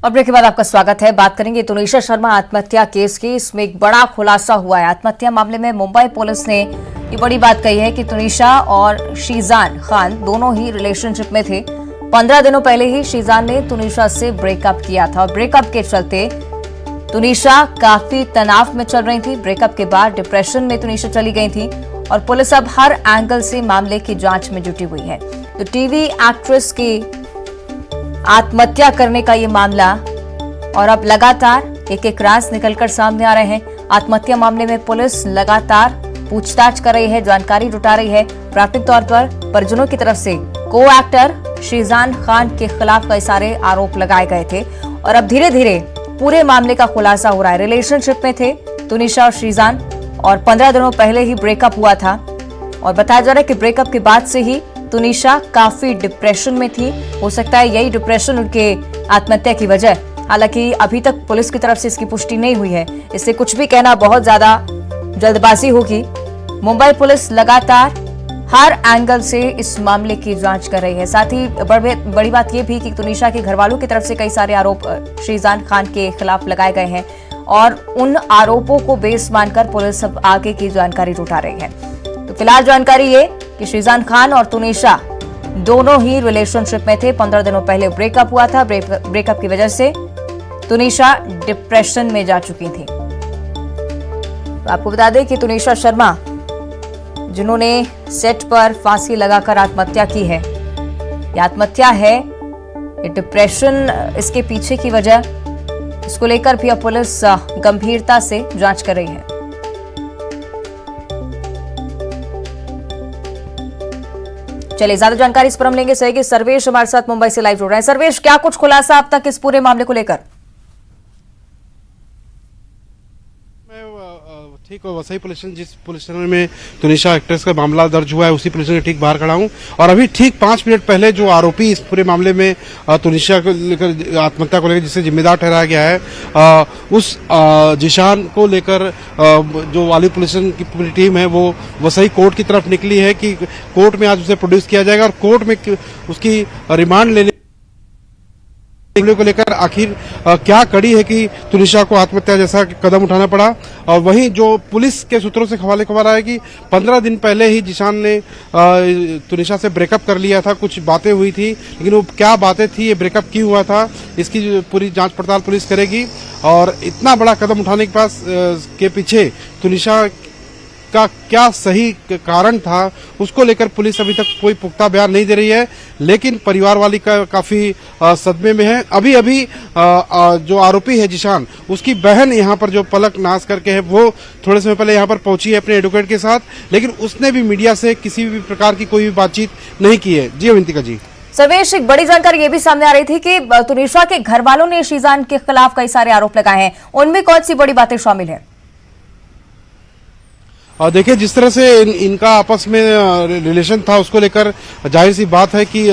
और ब्रेक के बाद आपका स्वागत है। बात करेंगे तुनिशा शर्मा आत्महत्या केस की। इसमें एक बड़ा खुलासा हुआ है। आत्महत्या मामले में मुंबई पुलिस ने ये बड़ी बात कही है कि तुनिशा और शीजान खान दोनों ही रिलेशनशिप में थे। 15 दिनों पहले ही शीजान ने तुनिशा से ब्रेकअप किया था और ब्रेकअप के चलते तुनिशा काफी तनाव में चल रही थी। ब्रेकअप के बाद डिप्रेशन में तुनिशा चली गई थी और पुलिस अब हर एंगल से मामले की जांच में जुटी हुई है। तो टीवी एक्ट्रेस की आत्महत्या करने का ये मामला और अब लगातार एक एक राज निकलकर सामने आ रहे हैं। आत्महत्या मामले में पुलिस लगातार पूछताछ कर रही है, जानकारी जुटा रही है। प्राथमिक तौर पर परिजनों की तरफ से को एक्टर शीजान खान के खिलाफ कई सारे आरोप लगाए गए थे और अब धीरे धीरे पूरे मामले का खुलासा हो रहा है। रिलेशनशिप में थे तुनिशा और शीजान और 15 दिनों पहले ही ब्रेकअप हुआ था और बताया जा रहा है कि ब्रेकअप के बाद से ही तुनिशा काफी डिप्रेशन में थी। हो सकता है यही डिप्रेशन उनके आत्महत्या की वजह। हालांकि अभी तक पुलिस की तरफ से इसकी पुष्टि नहीं हुई है, इससे कुछ भी कहना बहुत ज्यादा जल्दबाजी होगी। मुंबई पुलिस लगातार हर एंगल से इस मामले की जांच कर रही है। साथ ही बड़ी बात यह भी कि तुनिशा के घरवालों की तरफ से कई सारे आरोप शीजान खान के खिलाफ लगाए गए हैं और उन आरोपों को बेस मानकर पुलिस अब आगे की जानकारी जुटा रही है। तो फिलहाल जानकारी ये कि शीजान खान और तुनिशा दोनों ही रिलेशनशिप में थे। 15 दिनों पहले ब्रेकअप हुआ था। ब्रेकअप की वजह से तुनिशा डिप्रेशन में जा चुकी थी। तो आपको बता दें कि तुनिशा शर्मा जिन्होंने सेट पर फांसी लगाकर आत्महत्या की है, ये आत्महत्या है, ये डिप्रेशन इसके पीछे की वजह, इसको लेकर भी अब पुलिस गंभीरता से जांच कर रही है। चलिए ज्यादा जानकारी इस पर हम लेंगे। सहयोगी सर्वेश हमारे साथ मुंबई से लाइव जुड़ रहे हैं। सर्वेश, क्या कुछ खुलासा अब तक इस पूरे मामले को लेकर? ठीक है, वसई पुलिस स्टेशन, जिस पुलिस स्टेशन में तुनिशा एक्ट्रेस का मामला दर्ज हुआ है, उसी पुलिस स्टेशन के ठीक बाहर खड़ा हूं और अभी ठीक 5 मिनट पहले जो आरोपी इस पूरे मामले में तुनिशा को लेकर आत्महत्या को लेकर जिसे जिम्मेदार ठहराया गया है, उस जिशान को लेकर जो वाली पुलिस स्टेशन की पूरी टीम है वो वसई कोर्ट की तरफ निकली है कि कोर्ट में आज उसे प्रोड्यूस किया जाएगा और कोर्ट में उसकी रिमांड लेने को लेकर आखिर क्या कड़ी है कि तुनिशा को आत्महत्या जैसा कदम उठाना पड़ा। और वहीं जो पुलिस के सूत्रों से हवाले खबर आया कि 15 दिन पहले ही जिशान ने तुनिशा से ब्रेकअप कर लिया था। कुछ बातें हुई थी, लेकिन वो क्या बातें थी, ये ब्रेकअप क्यों हुआ था, इसकी पूरी जांच पड़ताल पुलिस करेगी। और इतना बड़ा कदम उठाने के पास के पीछे तुनिशा का क्या सही कारण था, उसको लेकर पुलिस अभी तक कोई पुख्ता बयान नहीं दे रही है। लेकिन परिवार वाली का काफी सदमे में है। अभी जो आरोपी है जिशान, उसकी बहन यहाँ पर जो पलक नाज करके है, वो थोड़े समय पहले यहाँ पर पहुंची है अपने एडवोकेट के साथ, लेकिन उसने भी मीडिया से किसी भी प्रकार की कोई भी बातचीत नहीं की है। जी अविंतिका जी। सर्वेश, एक बड़ी जानकारी ये भी सामने आ रही थी कि तुनिशा के घर वालों ने शीजान के खिलाफ कई सारे आरोप लगाए हैं, उनमें कौन सी बड़ी बातें शामिल है? देखिए, जिस तरह से इनका आपस में रिलेशन था, उसको लेकर जाहिर सी बात है कि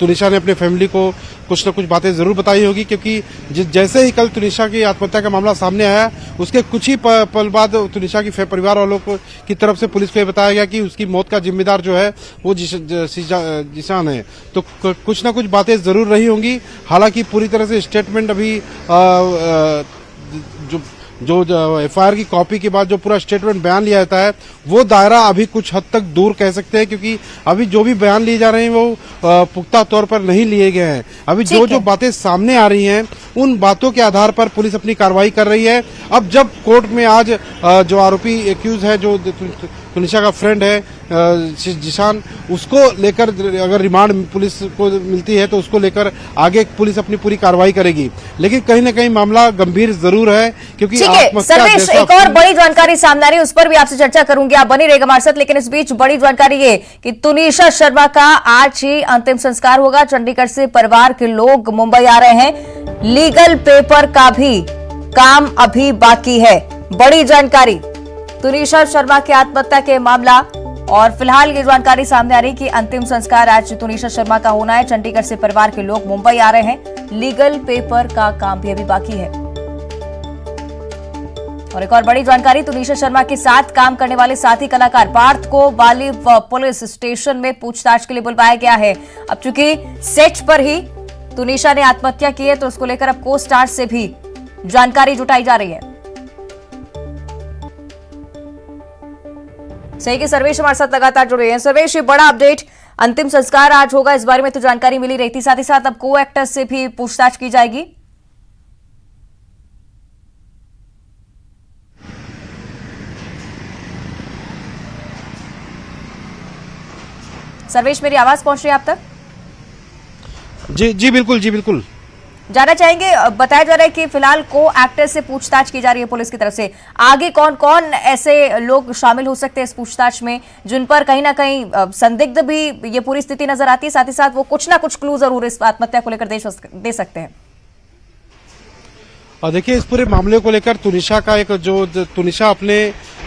तुनिशा ने अपने फैमिली को कुछ न कुछ बातें जरूर बताई होगी, क्योंकि जैसे ही कल तुनिशा की आत्महत्या का मामला सामने आया, उसके कुछ ही पल बाद तुनिशा की परिवार वालों की तरफ से पुलिस को यह बताया गया कि उसकी मौत का जिम्मेदार जो है वो जिशान है। तो कुछ न कुछ बातें जरूर रही होंगी। हालांकि पूरी तरह से स्टेटमेंट अभी जो एफआईआर की कॉपी के बाद जो पूरा स्टेटमेंट बयान लिया जाता है, वो दायरा अभी कुछ हद तक दूर कह सकते हैं, क्योंकि अभी जो भी बयान लिए जा रहे हैं वो पुख्ता तौर पर नहीं लिए गए हैं। अभी जो बातें सामने आ रही हैं, उन बातों के आधार पर पुलिस अपनी कार्रवाई कर रही है। अब जब कोर्ट में आज जो आरोपी एक्यूज है, जो तुनिशा का फ्रेंड है जिशान, उसको लेकर अगर रिमांड पुलिस को मिलती है तो उसको लेकर आगे पुलिस अपनी पूरी कार्रवाई करेगी। लेकिन कहीं न कहीं मामला गंभीर जरूर है, क्योंकि सर्वेश, एक और बड़ी जानकारी सामने आ रही है, उस पर भी आपसे चर्चा करूंगी, आप बनी रहेगा हमारे साथ। लेकिन इस बीच बड़ी जानकारी ये कि तुनिशा शर्मा का आज ही अंतिम संस्कार होगा। चंडीगढ़ से परिवार के लोग मुंबई आ रहे हैं। लीगल पेपर का भी काम अभी बाकी है। बड़ी जानकारी तुनिशा शर्मा की आत्महत्या के मामला और फिलहाल ये जानकारी सामने आ रही कि अंतिम संस्कार आज तुनिशा शर्मा का होना है। चंडीगढ़ से परिवार के लोग मुंबई आ रहे हैं। लीगल पेपर का काम भी अभी बाकी है। और एक और बड़ी जानकारी, तुनिशा शर्मा के साथ काम करने वाले साथी कलाकार पार्थ को वाली पुलिस स्टेशन में पूछताछ के लिए बुलवाया गया है। अब चूंकि सेट पर ही तुनिशा ने आत्महत्या की है, तो उसको लेकर अब को स्टार से भी जानकारी जुटाई जा रही है। सही कि सर्वेश हमारे साथ लगातार जुड़े हैं। सर्वेश, ये बड़ा अपडेट, अंतिम संस्कार आज होगा, इस बारे में तो जानकारी मिली रही थी, साथ ही साथ अब को एक्टर्स से भी पूछताछ की जाएगी। सर्वेश, मेरी आवाज पहुंच रही है आप तक? जी बिल्कुल। जाना चाहेंगे, बताया जा रहा है कि फिलहाल को एक्टर से पूछताछ की जा रही है पुलिस की तरफ से। आगे कौन कौन ऐसे लोग शामिल हो सकते हैं इस पूछताछ में, जिन पर कहीं ना कहीं संदिग्ध भी ये पूरी स्थिति नजर आती है, साथ ही साथ वो कुछ ना कुछ क्लू जरूर इस आत्महत्या को लेकर दे सकते हैं? और देखिए, इस पूरे मामले को लेकर तुनिशा का एक जो तुनिशा अपने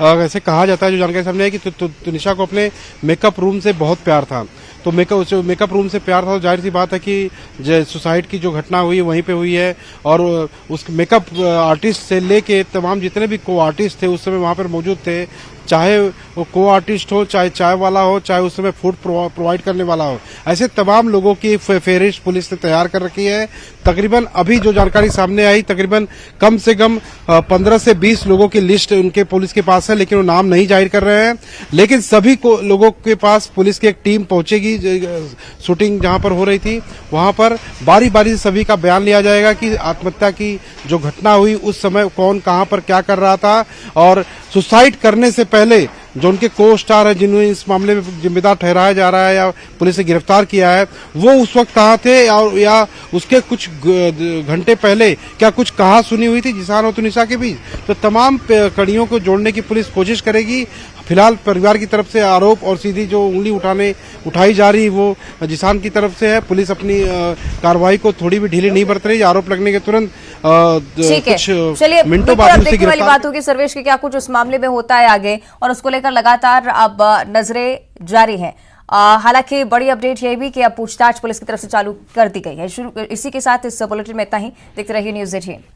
ऐसे कहा जाता है, जो जानकारी सामने है कि तुनिशा को अपने मेकअप रूम से बहुत प्यार था। तो मेकअप रूम से प्यार था, तो जाहिर सी बात है कि सुसाइड की जो घटना हुई वहीं पे हुई है। और उस मेकअप आर्टिस्ट से लेके तमाम जितने भी को आर्टिस्ट थे उस समय वहां पर मौजूद थे, चाहे वो को आर्टिस्ट हो, चाहे चाय वाला हो, चाहे उस समय फूड प्रोवाइड करने वाला हो, ऐसे तमाम लोगों की फेहरिस्त पुलिस ने तैयार कर रखी है। तकरीबन अभी जो जानकारी सामने आई, तकरीबन कम से कम 15 से 20 लोगों की लिस्ट उनके पुलिस के पास है, लेकिन वो नाम नहीं जाहिर कर रहे हैं। लेकिन सभी को लोगों के पास पुलिस की एक टीम पहुंचेगी। शूटिंग जहां पर हो रही थी वहां पर बारी बारी से सभी का बयान लिया जाएगा कि आत्महत्या की जो घटना हुई उस समय कौन कहां पर क्या कर रहा था, और सुसाइड करने से पहले जो उनके को स्टार है, जिन्हें इस मामले में जिम्मेदार ठहराया जा रहा है या पुलिस ने गिरफ्तार किया है, वो उस वक्त कहाँ थे, या उसके कुछ घंटे पहले क्या कुछ कहा सुनी हुई थी जिसान और तुनिशा के बीच। तो तमाम कड़ियों को जोड़ने की पुलिस कोशिश करेगी। फिलहाल परिवार की तरफ से आरोप और सीधी जो उंगली उठाई जा रही वो जिसान की तरफ से है। पुलिस अपनी कार्रवाई को थोड़ी भी ढीली नहीं बरत रही। आरोप लगने के तुरंत कुछ मिनटों बाद उसे देखने वाली बात होगी सर्वेश की क्या कुछ उस मामले में होता है आगे, और उसको लेकर लगातार अब नजरें जारी हैं। हालांकि बड़ी अपडेट यह भी कि अब पूछताछ पुलिस की तरफ से चालू कर दी गई है। इसी के साथ इस बुलेटिन में इतना ही। देखते रहिए न्यूज़ 18।